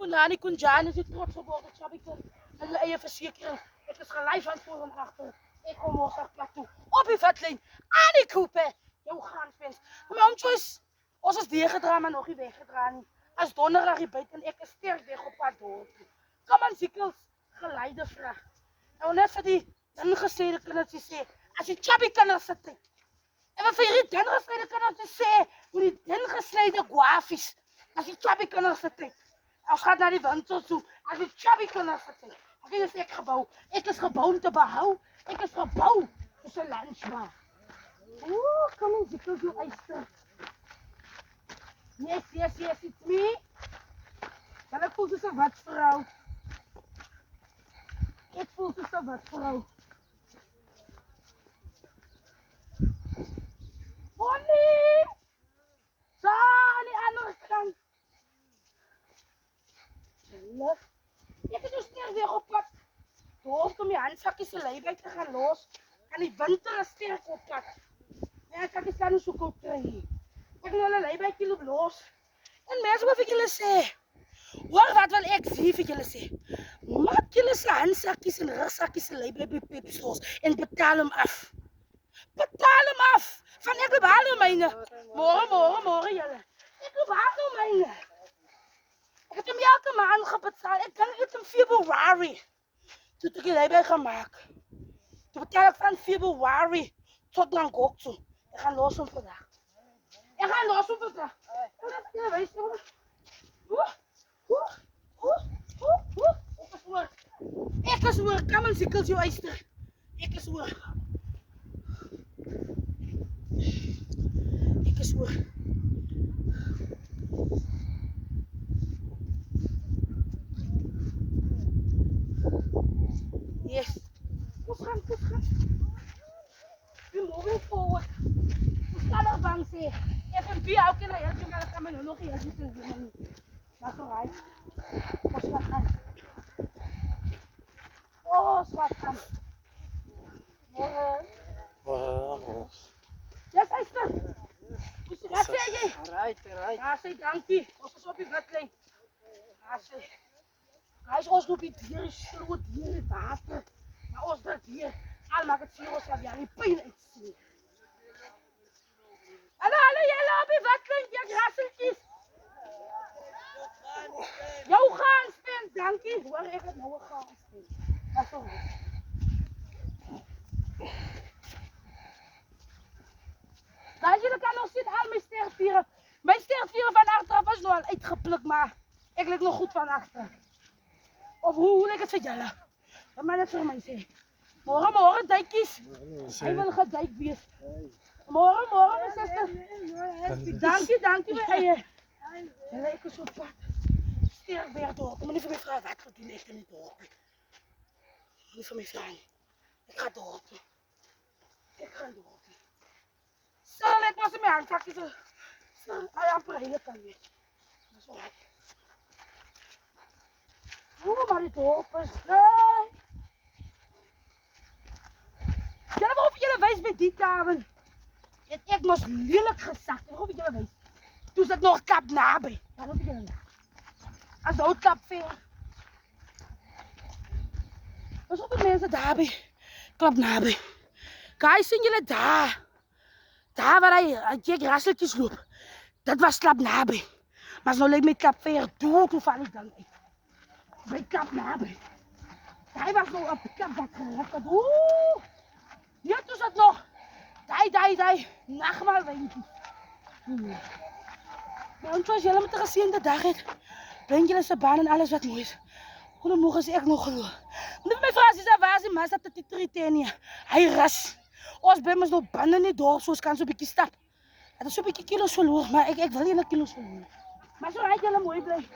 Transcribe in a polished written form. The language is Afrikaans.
Punani Kunjan is die trots op de Chabikan. En hulle eie versekering. Ek is gelei van voor en agter. Ek kom Mosselbaai plateau. Op die vatlyn. Aan die koepe. Jou gaanspens. Maar ons choice. Ons is deurgedra maar nog nie weggedra nie. As donderdag die buite en ek is sterk weg op pad dorp. Kom aan Sikkels geleide vraag. Nou net vir die ingesleide kindertjies sê, as jy chubby kinders sit. En wat vir hierdie ingesleide kindertjies sê, hoe die ingesleide guafies, as jy chubby kinders sit. Ons gaan na die winkel toe, as jy chubby kinders sit. Ek is gebou om te behou. Ek is gebou is 'n lunchbar. Oeh, kom ons Sikkels jou eister. Yes, it's me. Dan ek voel soos 'n wat vrou. Ek voel soos 'n wat vrou. Bonnie! Zo, aan die andere kant. Ek het dus sterk weer op pad. Dorp om die handsakjes se leibuit te gaan los. En die winter is sterk op pad. En ek kan nie so koud kry. Ek wil hulle leibuitjie loop los. En mense wat ek julle sê. Hoor wat wil ek sê vir julle sê. Maak julle se handsakkies en rugsakkies se leibuit by Pep stores en betaal hom af. Betaal hom af. Van ek behaal nou myne. Môre julle. Ek behaal nou myne. Ek het hom elke maand gebetaal. Ek dink dit in Februarie. Toe ek die leibuit gemaak. Toe betaal ek van Februarie tot dan gok toe. Ek gaan los hom vandag. Ek gaan los hom vandag. Ja, weet je wat? Ek is oor. Kom aan Sikkels jou eister. Ek is oor. Ek is oor. Yes. Ons gaan. We moving forward. Ons kan nog bang sê. FNB ook in die helft, maar dat kan men nog niet zien. Dat is alright. Ons gaan. Ons gaan. Morgen. Yes, eister. Wat sê jy? Right. Ja, sê dankie. Ons is op die vatlyn. Ja, sê. Hy is ons op die dier, sloot hier, water. Maar ons druk hier. Al maak het sê ons wat jy die pijn uitsien. Hallo, julle op die vatlyn, jy grasseltjies. Jou gaanspens, dankie. Hoor, ek het nou 'n gaanspens. Dat is al goed. Dan julle kan nog sien al my stervieren. My stervieren van agteraf was nou al uitgepluk, maar ek lyk nog goed van agter. Of hoe lyk het vir julle? Wat maar net vir my sê. Môre duikies. Hy wil geduik wees. Môre my suster. Dankie my eie. Julle ek is op pad. Sterk weer dorp. Moenie vir my vra wat gedoen ek in die dorp. Moenie vir my vra nie. Ek gaan dorp. Sal ek was in my handsakkies. Hy amper hele kan weer. Dis al. Maar die dorp is nee. Julle wil of julle wys met die tafel. Ek mos lelik gesak. Ek hoop julle wys. Toe sit nog klap naby. Dan hoop julle. As ou klap ver. Ons op die mense daarby. Klap naby. Guys, sien julle daar? Daar waar hy grasseltjies loop. Dit was klap naby. Maar nou lyk my klap ver toe val ek dan uit. By klap naby. Hy was nou op klap wat geruk het. Oeh! Ja, toe sit nog. Daai. Nagmaal windjies. Maar ons was julle met 'n geseënde dag het. Bring julle se baan en alles wat mooi is. Hoe moeg is ek nog geloof. Moet my vra as waar is die massa tot die Tritania. Hy rus. Ons bly mos nog binne in die dorp, so ons kan so 'n bietjie stap. Het is so 'n bietjie kilos verloor, maar ek wil nie 'n kilos verloor. Maar so hy julle mooi bly.